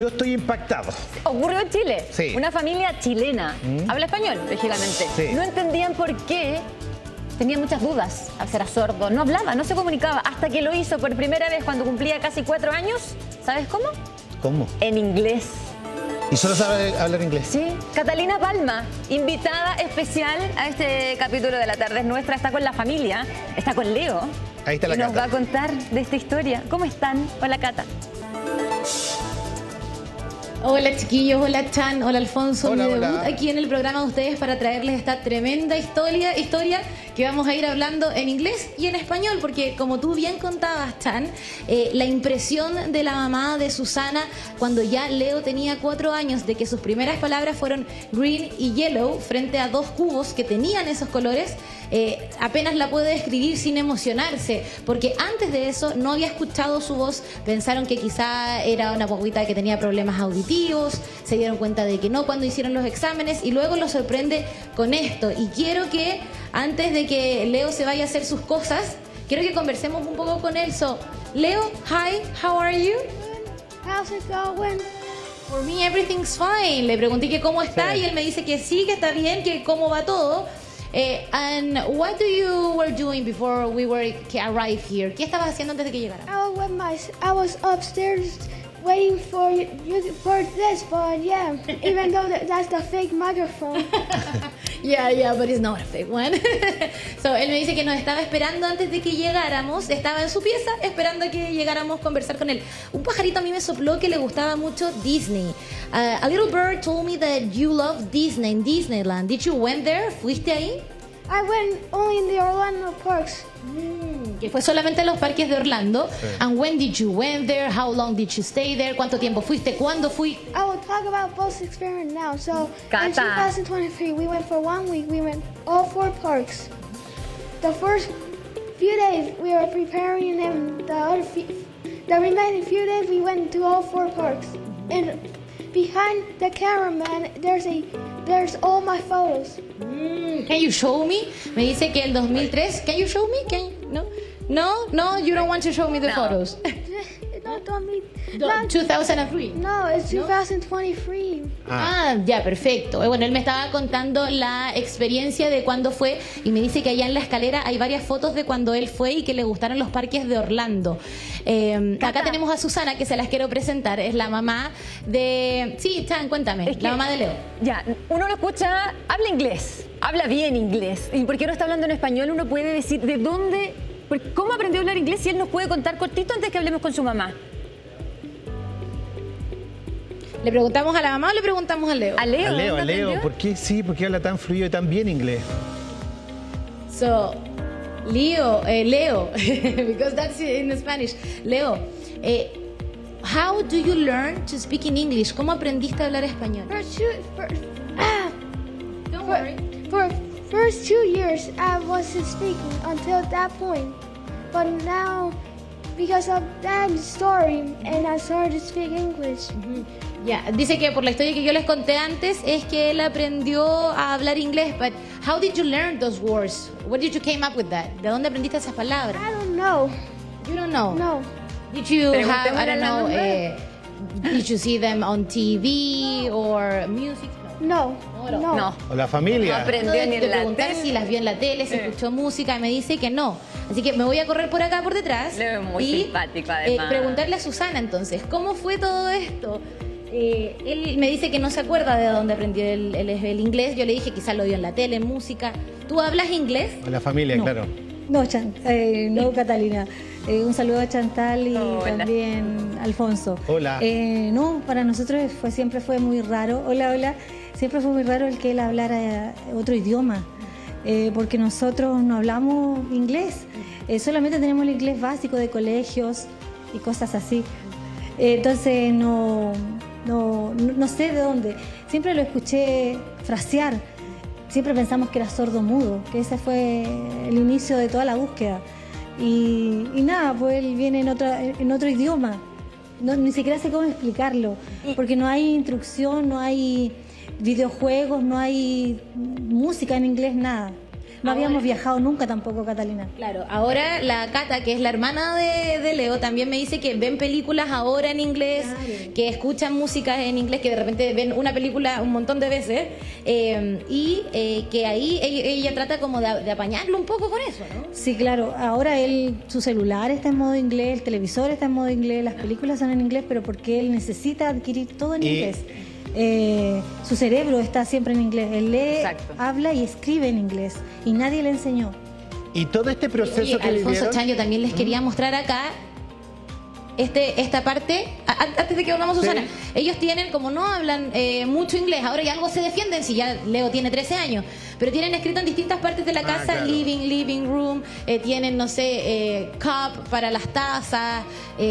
Yo estoy impactado. Ocurrió en Chile. Sí. Una familia chilena. Habla español, lógicamente. Sí. No entendían por qué. Tenía muchas dudas. Era sordo. No hablaba, no se comunicaba. Hasta que lo hizo por primera vez cuando cumplía casi 4 años. ¿Sabes cómo? ¿Cómo? En inglés. ¿Y solo sabe hablar inglés? Sí. Catalina Palma, invitada especial a este capítulo de La Tarde es Nuestra. Está con la familia. Está con Leo. Ahí está la y nos Cata. va a contar de esta historia. ¿Cómo están? Hola, Cata. Hola chiquillos, hola Chan, hola Alfonso, Hola, mi debut hola. aquí en el programa de ustedes para traerles esta tremenda historia que vamos a ir hablando en inglés y en español, porque como tú bien contabas, Chan, la impresión de la mamá de Susana cuando ya Leo tenía 4 años de que sus primeras palabras fueron green y yellow frente a 2 cubos que tenían esos colores, apenas la puede describir sin emocionarse, porque antes de eso no había escuchado su voz. Pensaron que quizá era una guaguita que tenía problemas auditivos, se dieron cuenta de que no cuando hicieron los exámenes y luego los sorprende con esto. Y quiero que antes de que Leo se vaya a hacer sus cosas, quiero que conversemos un poco con él. So, Leo, hi, how are you? How's it going? For me everything's fine. Le pregunté que cómo está Sí. y él me dice que sí, que está bien, que cómo va todo. And what do you were doing before we were arrived here? ¿Qué estabas haciendo antes de que llegara? I was upstairs waiting for this, but yeah, even though that's the fake microphone. Yeah, but it's not a fake one. So, él me dice que nos estaba esperando antes de que llegáramos. Estaba en su pieza esperando a que llegáramos a conversar con él. Un pajarito a mí me sopló que le gustaba mucho Disney. A little bird told me that you love Disney in Disneyland. Did you went there? ¿Fuiste ahí? I went only in the Orlando parks. Que fue solamente a los parques de Orlando. Sí. And when did you went there? How long did you stay there? ¿Cuánto tiempo fuiste? ¿Cuándo fui? I will talk about both experiments now. So in Cata. 2023, we went for 1 week. We went all 4 parks. The first few days we were preparing, and the remaining few days we went to all 4 parks. And behind the cameraman, there's all my photos. Can you show me? Me dice que el 2003. Can you show me? No, you don't want to show me the No. photos. No, don't be. 2003. No, it's 2023. Ya, perfecto. Bueno, él me estaba contando la experiencia de cuando fue y me dice que allá en la escalera hay varias fotos de cuando él fue y que le gustaron los parques de Orlando. Acá tenemos a Susana, que se las quiero presentar. Es la mamá de... Sí, Chan, cuéntame. Es que- La mamá de Leo. Ya, uno lo escucha, habla inglés, habla bien inglés. ¿Y por qué no está hablando en español? Uno puede decir de dónde, cómo aprendió a hablar inglés si él nos puede contar cortito antes que hablemos con su mamá. ¿Le preguntamos a la mamá o le preguntamos a Leo? A Leo, A Leo, ¿dónde a Leo. aprendió? ¿Por qué sí? ¿Por qué habla tan fluido y tan bien inglés? So, Leo, because that's in Spanish. Leo, how do you learn to speak in English? ¿Cómo aprendiste a hablar español? Don't worry. For first 2 years, I wasn't speaking until that point. But now, because of that story, and I started to speak English. Ya, dice que por la historia que yo les conté antes es que él aprendió a hablar inglés. But how did you learn those words? Where did you came up with that? ¿De dónde aprendiste esas palabras? I don't know. You don't know. No. Did you have, I Preguntémosle don't a la know, mamá. did you see them on TV or music? No. No. No, ¿O la no familia? aprendió ni De en la preguntar tele. si las vio en la tele, si escuchó música, y me dice que no. Así que me voy a correr por acá, por detrás. Leo es muy y simpático, además. preguntarle a Susana entonces, ¿cómo fue todo esto? Él me dice que no se acuerda de dónde aprendió el inglés. Yo le dije, quizás lo vio en la tele, en música. ¿Tú hablas inglés? O la familia, No. claro. No, no Catalina. Un saludo a Chantal y Hola. también Alfonso. Hola. No, para nosotros siempre fue muy raro. Hola. Siempre fue muy raro el que él hablara otro idioma, porque nosotros no hablamos inglés. Solamente tenemos el inglés básico de colegios y cosas así. Entonces no sé de dónde. Siempre lo escuché frasear. Siempre pensamos que era sordo mudo, que ese fue el inicio de toda la búsqueda. Y nada, pues él viene en otro idioma. Ni siquiera sé cómo explicarlo, porque no hay instrucción, no hay videojuegos, no hay música en inglés, nada. no habíamos viajado nunca tampoco, Catalina. Claro, ahora la Cata, que es la hermana de Leo, también me dice que ven películas ahora en inglés, que escuchan música en inglés, que de repente ven una película un montón de veces, que ahí ella trata como de apañarlo un poco con eso, ¿no? Sí, claro. Ahora su celular está en modo inglés, el televisor está en modo inglés, las películas son en inglés, pero porque él necesita adquirir todo en inglés. Su cerebro está siempre en inglés. Él lee, Exacto. habla y escribe en inglés. Y nadie le enseñó. Y todo este proceso Oye, que Alfonso vivieron... Chan, yo también les quería mostrar acá esta parte, antes de que volvamos, Susana. Sí. Ellos tienen, como no hablan mucho inglés, ahora ya algo se defienden, si ya Leo tiene 13 años, pero tienen escrito en distintas partes de la casa, claro. living room, tienen, no sé, cup para las tazas,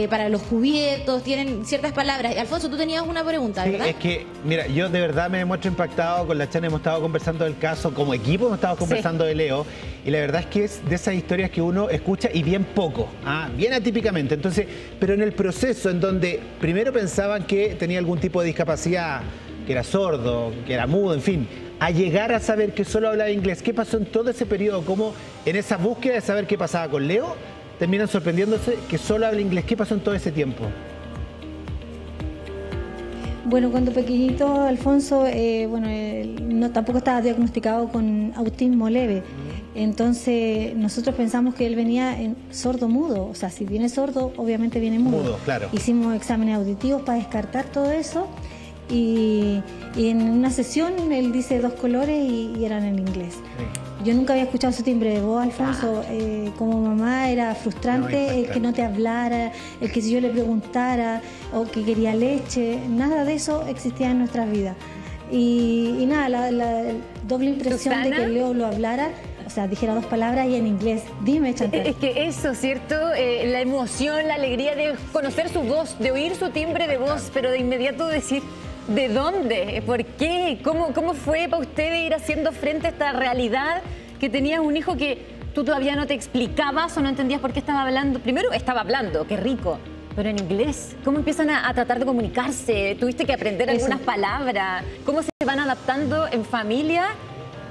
para los cubiertos, tienen ciertas palabras. Alfonso, tú tenías una pregunta, Sí, ¿verdad? es que, mira, yo de verdad me muestro impactado con la Chan, hemos estado conversando del caso, como equipo hemos estado conversando de Leo, y la verdad es que es de esas historias que uno escucha y bien poco, bien atípicamente. Entonces, pero en el proceso en donde primero pensaban que tenía algún tipo de discapacidad, que era sordo, que era mudo, en fin, a llegar a saber que solo hablaba inglés, ¿qué pasó en todo ese periodo? ¿Cómo en esa búsqueda de saber qué pasaba con Leo, terminan sorprendiéndose que solo habla inglés? ¿Qué pasó en todo ese tiempo? Bueno, cuando pequeñito Alfonso, no, tampoco estaba diagnosticado con autismo leve. Entonces nosotros pensamos que él venía en sordo-mudo. O sea, si viene sordo, obviamente viene mudo. Mudo, claro. Hicimos exámenes auditivos para descartar todo eso. Y en una sesión él dice 2 colores y eran en inglés. Yo nunca había escuchado su timbre de voz, Alfonso. Como mamá era frustrante el que no te hablara, el que si yo le preguntara o que quería leche, nada de eso existía en nuestras vidas. Y nada, la doble impresión Susana, de que Leo lo hablara, o sea, dijera 2 palabras y en inglés. Dime, Chantal. Es que eso, ¿cierto? La emoción, la alegría de conocer su voz, de oír su timbre de voz, pero de inmediato decir, ¿de dónde? ¿Por qué? ¿Cómo fue para usted ir haciendo frente a esta realidad que tenías un hijo que tú todavía no te explicabas o no entendías por qué estaba hablando? Primero estaba hablando, qué rico, pero en inglés. ¿Cómo empiezan a tratar de comunicarse? ¿Tuviste que aprender algunas palabras? ¿Cómo se van adaptando en familia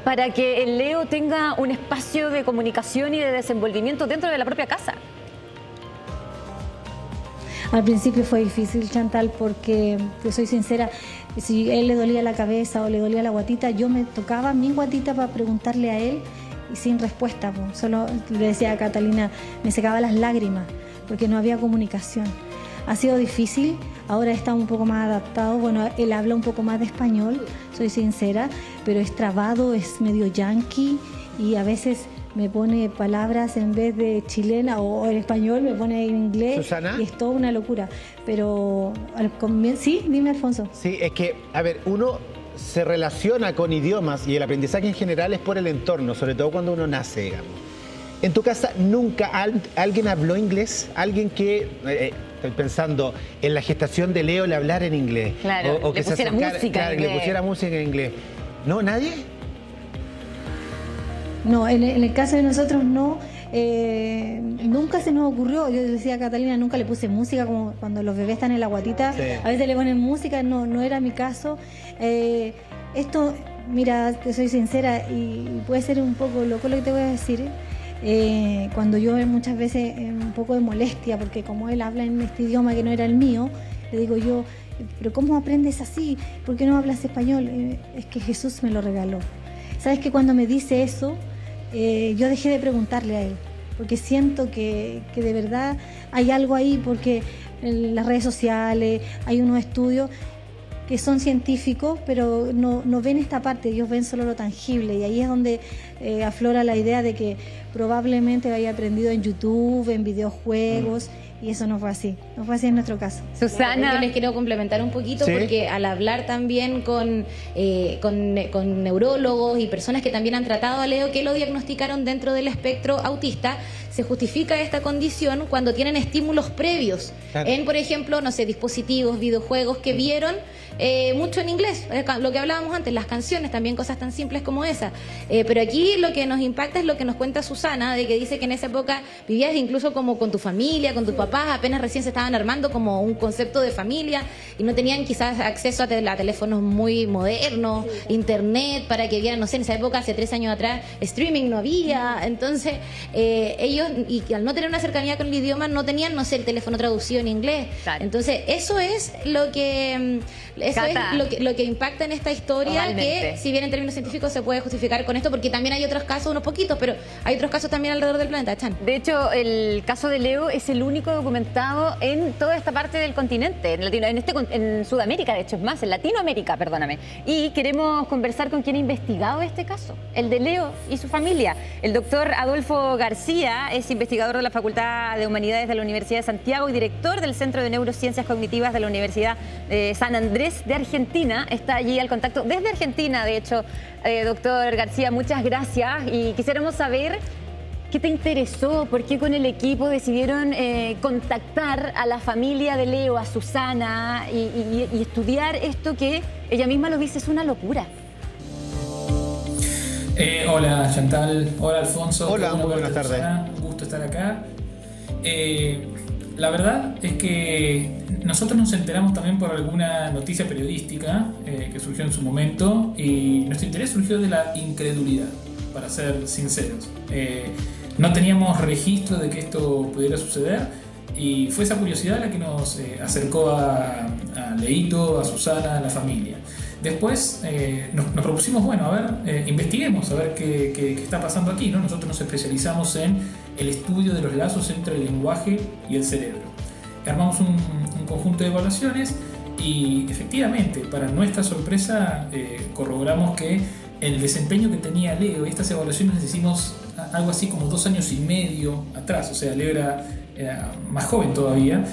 para que el Leo tenga un espacio de comunicación y de desenvolvimiento dentro de la propia casa? Al principio fue difícil, Chantal, porque, te soy sincera, si a él le dolía la cabeza o le dolía la guatita, yo me tocaba mi guatita para preguntarle a él y sin respuesta. Pues. Solo le decía a Catalina, me secaba las lágrimas porque no había comunicación. Ha sido difícil, ahora está un poco más adaptado. Bueno, él habla un poco más de español, soy sincera, pero es trabado, es medio yankee y a veces me pone palabras en vez de chilena o en español, me pone en inglés. ¿Susana? Y es toda una locura. Pero al comienzo, sí, dime, Alfonso. Sí, es que, a ver, uno se relaciona con idiomas y el aprendizaje en general es por el entorno, sobre todo cuando uno nace, digamos. ¿En tu casa nunca alguien habló inglés? ¿Alguien que, estoy pensando, en la gestación de Leo le hablara en inglés? Claro, o que le se pusiera acercara, música claro, en que le inglés. pusiera música en inglés. ¿No? ¿Nadie? No, en el caso de nosotros no, nunca se nos ocurrió. Yo decía a Catalina, nunca le puse música, como cuando los bebés están en la guatita, Sí. a veces le ponen música, no era mi caso. Esto, mira, te soy sincera y puede ser un poco loco lo que te voy a decir. Cuando yo muchas veces un poco de molestia, porque como él habla en este idioma que no era el mío, le digo yo, pero ¿cómo aprendes así? ¿Por qué no hablas español? Es que Jesús me lo regaló. ¿Sabes que cuando me dice eso, yo dejé de preguntarle a él? Porque siento que de verdad hay algo ahí, porque en las redes sociales hay unos estudios que son científicos, pero no ven esta parte, ellos ven solo lo tangible, y ahí es donde aflora la idea de que probablemente haya aprendido en YouTube, en videojuegos, y eso no fue así en nuestro caso. Susana. Yo les quiero complementar un poquito, ¿Sí? porque al hablar también con neurólogos y personas que también han tratado a Leo, que lo diagnosticaron dentro del espectro autista, se justifica esta condición cuando tienen estímulos previos, claro, en, por ejemplo, no sé, dispositivos, videojuegos que vieron mucho en inglés, lo que hablábamos antes, las canciones, también cosas tan simples como esa. Pero aquí lo que nos impacta es lo que nos cuenta Susana, de que dice que en esa época vivías incluso como con tu familia, con tus papás, apenas recién se estaban armando como un concepto de familia y no tenían quizás acceso a teléfonos muy modernos, internet, para que vieran, no sé, en esa época, hace 3 años atrás, streaming no había. Entonces, ellos, y al no tener una cercanía con el idioma, no tenían, no sé, el teléfono traducido en inglés. Claro. Entonces, eso es lo que lo que impacta en esta historia. Totalmente. Que si bien en términos científicos se puede justificar con esto, porque también hay otros casos, unos poquitos, pero hay otros casos también alrededor del planeta, Chan. De hecho, el caso de Leo es el único documentado en toda esta parte del continente, en Sudamérica, de hecho, es más, en Latinoamérica, perdóname. Y queremos conversar con quien ha investigado este caso, el de Leo y su familia. El doctor Adolfo García es investigador de la Facultad de Humanidades de la Universidad de Santiago y director del Centro de Neurociencias Cognitivas de la Universidad de San Andrés de Argentina. Está allí al contacto desde Argentina, de hecho. Doctor García, muchas gracias y quisiéramos saber qué te interesó, por qué con el equipo decidieron contactar a la familia de Leo, a Susana y estudiar esto que ella misma lo dice es una locura. Hola Chantal, hola Alfonso. Hola, muy buenas tardes. Susana, un gusto estar acá. La verdad es que nosotros nos enteramos también por alguna noticia periodística que surgió en su momento, y nuestro interés surgió de la incredulidad, para ser sinceros. No teníamos registro de que esto pudiera suceder y fue esa curiosidad la que nos acercó a Leito, a Susana, a la familia. Después nos propusimos, bueno, a ver, investiguemos, a ver qué está pasando aquí, ¿no? Nosotros nos especializamos en el estudio de los lazos entre el lenguaje y el cerebro. Armamos un conjunto de evaluaciones y efectivamente, para nuestra sorpresa, corroboramos que el desempeño que tenía Leo, estas evaluaciones las hicimos algo así como 2 años y medio atrás, o sea, Leo era más joven todavía.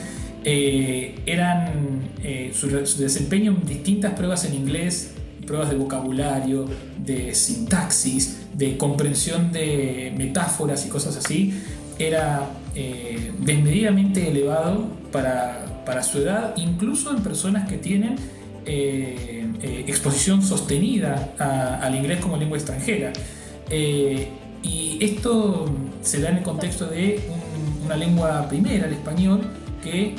Su desempeño en distintas pruebas en inglés, pruebas de vocabulario, de sintaxis, de comprensión de metáforas y cosas así, era desmedidamente elevado para su edad, incluso en personas que tienen exposición sostenida al inglés como lengua extranjera. Y esto se da en el contexto de una lengua primera, el español, que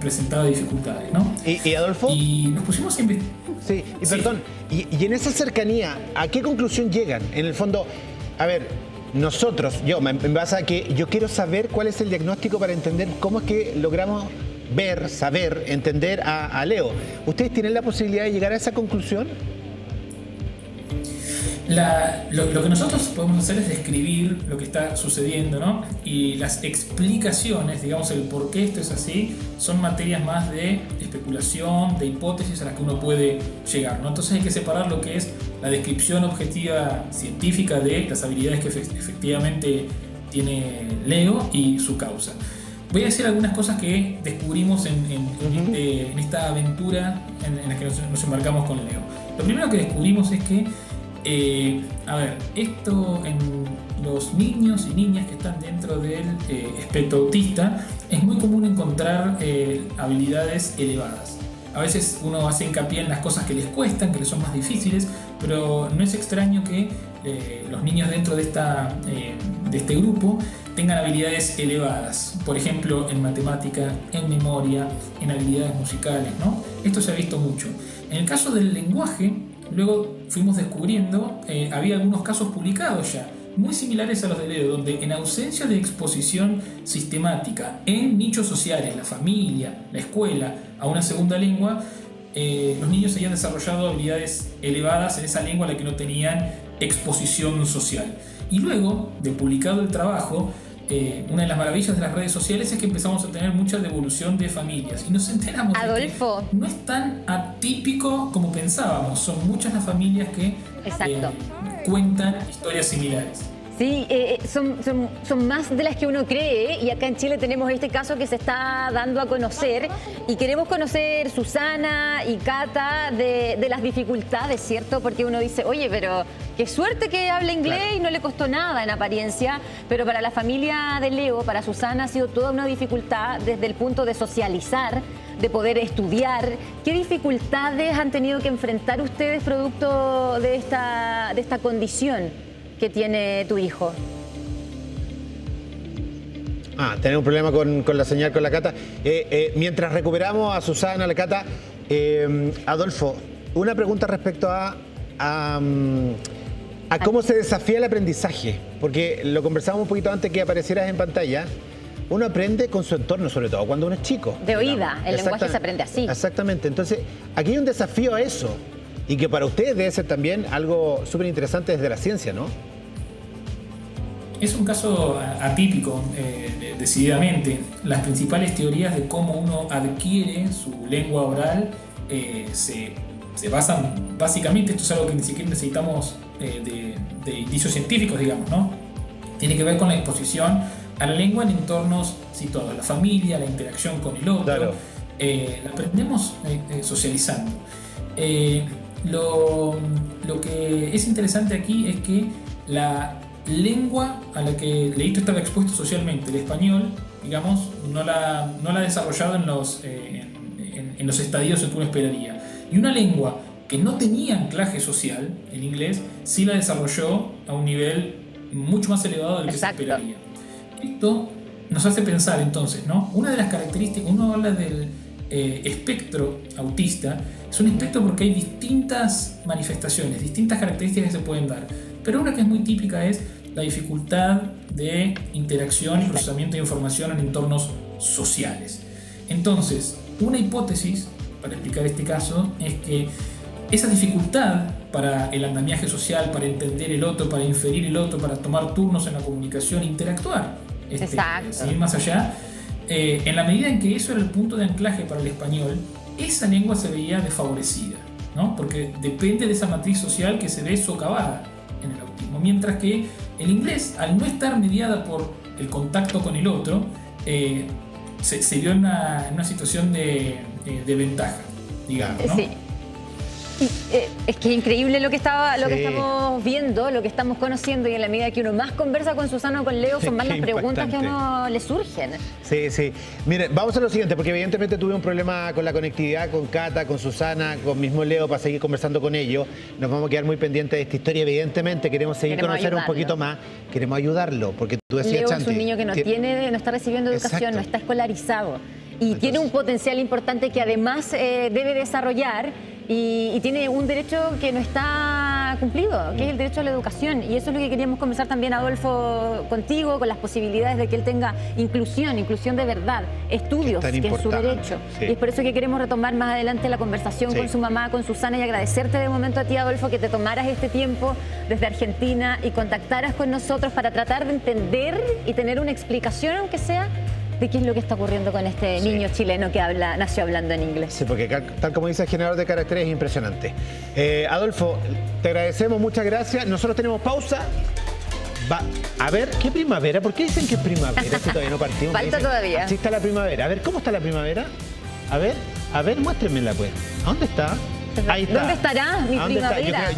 presentaba dificultades, ¿no? ¿Y Adolfo? Y nos pusimos a investigar. Sí, y perdón, y en esa cercanía, ¿a qué conclusión llegan? En el fondo, a ver, nosotros, me basa a que yo quiero saber cuál es el diagnóstico para entender cómo es que logramos ver, saber, entender a Leo. ¿Ustedes tienen la posibilidad de llegar a esa conclusión? Lo que nosotros podemos hacer es describir lo que está sucediendo, ¿no? Y las explicaciones, digamos, el por qué esto es así, son materias más de especulación, de hipótesis a las que uno puede llegar, ¿no? Entonces hay que separar lo que es la descripción objetiva científica de las habilidades que efectivamente tiene Leo y su causa. Voy a decir algunas cosas que descubrimos en esta aventura en la que nos embarcamos con Leo. Lo primero que descubrimos es que esto en los niños y niñas que están dentro del espectro autista es muy común encontrar habilidades elevadas. A veces uno hace hincapié en las cosas que les cuestan, que les son más difíciles, pero no es extraño que los niños dentro de este grupo tengan habilidades elevadas, por ejemplo en matemática, en memoria, en habilidades musicales, ¿no? Esto se ha visto mucho. En el caso del lenguaje, luego fuimos descubriendo, había algunos casos publicados ya, muy similares a los de Leo, donde en ausencia de exposición sistemática en nichos sociales, la familia, la escuela, a una segunda lengua, los niños habían desarrollado habilidades elevadas en esa lengua a la que no tenían exposición social. Y luego de publicado el trabajo, una de las maravillas de las redes sociales es que empezamos a tener mucha devolución de familias y nos enteramos Adolfo, de que no es tan atípico como pensábamos. Son muchas las familias que cuentan historias similares. Sí, son más de las que uno cree, y acá en Chile tenemos este caso que se está dando a conocer y queremos conocer, Susana y Cata, de las dificultades, ¿cierto? Porque uno dice, oye, pero qué suerte que habla inglés, claro, y no le costó nada en apariencia, pero para la familia de Leo, para Susana, ha sido toda una dificultad desde el punto de socializar, de poder estudiar. ¿Qué dificultades han tenido que enfrentar ustedes producto de esta condición que tiene tu hijo? Tener un problema con la señal, con la Cata. Mientras recuperamos a Susana, a la Cata, Adolfo, una pregunta respecto a cómo se desafía el aprendizaje, porque lo conversábamos un poquito antes que aparecieras en pantalla. Uno aprende con su entorno, sobre todo cuando uno es chico. De oída, el lenguaje se aprende así. Exactamente, entonces aquí hay un desafío a eso. Y que para ustedes debe ser también algo súper interesante desde la ciencia, ¿no? Es un caso atípico, decididamente. Las principales teorías de cómo uno adquiere su lengua oral se basan, básicamente, esto es algo que ni siquiera necesitamos de indicios científicos, digamos, ¿no? Tiene que ver con la exposición a la lengua en entornos situados, la familia, la interacción con el otro. Claro. La aprendemos socializando. Lo que es interesante aquí es que la lengua a la que Leito estaba expuesto socialmente, el español, digamos, no la ha desarrollado en los estadios que uno esperaría. Y una lengua que no tenía anclaje social, el inglés, sí la desarrolló a un nivel mucho más elevado del que se esperaría. Esto nos hace pensar entonces, ¿no? Una de las características, uno habla del espectro autista, es un espectro porque hay distintas manifestaciones, distintas características que se pueden dar, pero una que es muy típica es la dificultad de interacción y procesamiento de información en entornos sociales. Entonces, una hipótesis para explicar este caso es que esa dificultad para el andamiaje social, para entender el otro, para inferir el otro, para tomar turnos en la comunicación, interactuar, seguir más allá, en la medida en que eso era el punto de anclaje para el español, esa lengua se veía desfavorecida, ¿no? Porque depende de esa matriz social que se ve socavada en el autismo, mientras que el inglés, al no estar mediada por el contacto con el otro, se vio en una situación de ventaja, digamos, ¿no? Sí. Es que es increíble lo que estamos viendo, lo que estamos conociendo, y en la medida que uno más conversa con Susana o con Leo, son más las preguntas que a uno le surgen. Sí, sí. Miren, vamos a lo siguiente, porque evidentemente tuve un problema con la conectividad con Cata, con Susana, con mismo Leo, para seguir conversando con ellos. Nos vamos a quedar muy pendientes de esta historia. Evidentemente queremos conocer un poquito más, queremos ayudarlo, porque tú decías, Leo, Chanti, es un niño que no está recibiendo educación, no está escolarizado, y tiene un potencial importante que además debe desarrollar. Y tiene un derecho que no está cumplido, que es el derecho a la educación. Y eso es lo que queríamos conversar también, Adolfo, contigo, con las posibilidades de que él tenga inclusión de verdad, estudios, que es su derecho. Sí. Y es por eso que queremos retomar más adelante la conversación con su mamá, con Susana, y agradecerte de momento a ti, Adolfo, que te tomaras este tiempo desde Argentina y contactaras con nosotros para tratar de entender y tener una explicación, aunque sea, de qué es lo que está ocurriendo con este niño chileno que nació hablando en inglés. Sí, porque tal como dice el generador de caracteres es impresionante. Adolfo, te agradecemos, muchas gracias. Nosotros tenemos pausa. A ver, ¿qué primavera? ¿Por qué dicen que es primavera? Si todavía no partimos. Falta todavía. Así está la primavera. A ver, ¿cómo está la primavera? A ver, muéstrenmela pues. ¿A dónde está? Ahí está. ¿Dónde estará mi primavera?